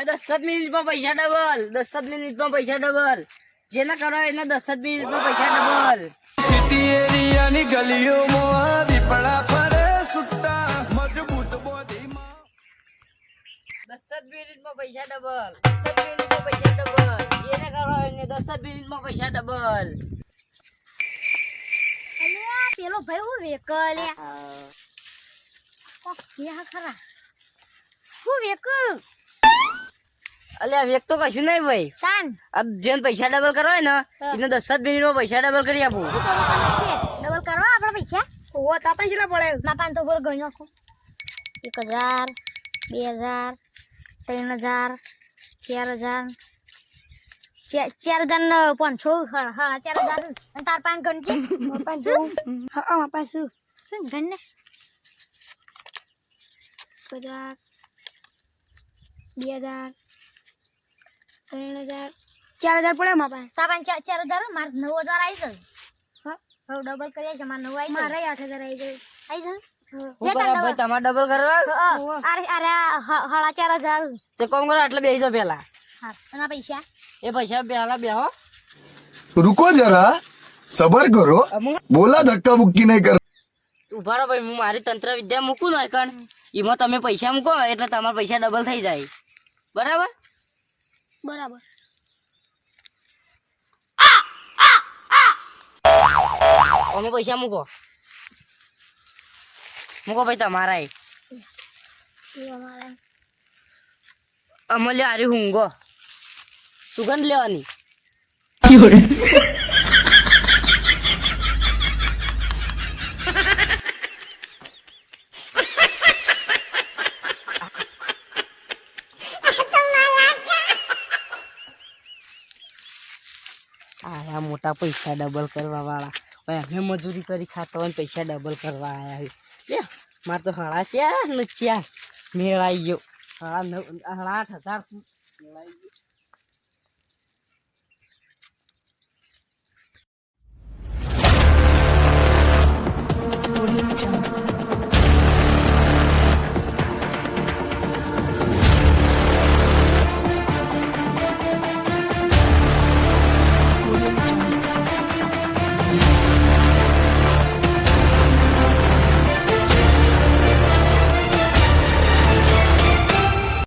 એ 10 મિનિટમાં પૈસા ડબલ 10 મિનિટમાં પૈસા ડબલ જેને કરો એને 10 મિનિટમાં પૈસા ડબલ એરિયાની ગલીઓમાં દીપડા ફરે સુટ્ટા મજબૂત બોડીમાં 10 મિનિટમાં પૈસા ડબલ 10 મિનિટમાં પૈસા ડબલ જેને કરો એને 10 મિનિટમાં પૈસા ડબલ અલ્યા પેલો ભાઈ હું વેકલે કોક ક્યાં ખરા હું વેક અલ્યા વેક તો કશું નહીં ભાઈ તાન अब જેને પૈસા ડબલ કરવા હોય ને એને 10 મિનિટમાં પૈસા ડબલ કરી આપું ડબલ કરવા આપણા પૈસા ઓ તાપણ કેટલા પડે ના પાન તો બોલ ગણ્યો આખું 1000 2000 3000 4000 4,500 હા 4,000 અને તાર પાન ગણ છે 500 હા 500 શું ગણ ને 1000 2000 3000 4000 પડે માં પાસે તાર પાન 4,000 માર 9,000 આવી જશે હા હવે ડબલ કરીએ છે માર 9 આવી મારે 8,000 આવી જાય આવી જશે હું કરો ભાઈ તમારે ડબલ કરવા અરે અરે 4,500 તે કોમ કરો એટલે બેસી જાઓ પેલા હા અને પૈસા એ પૈસા પેલા બેહો रुको जरा सबर करो बोला धक्का बुक्की नहीं कर ઉભા રહો ભાઈ હું મારી તંત્ર વિદ્યા મૂકું ને કણ એમાં તમે પૈસા મૂકો એટલે તમારા પૈસા ડબલ થઈ જાય બરાબર બરાબર અમે પૈસા મૂકો મૂકો ભાઈ તમારા અમલ્ય આરી હુંગો સુગંધ લેવાની આયા મોટા પૈસા ડબલ કરવા વાળા અમે મજૂરી કરી ખાતા હોય પૈસા ડબલ કરવા આયા મારે તો 4,500 મેળાઈ ગયો 8,000 મેળાઈ ગયો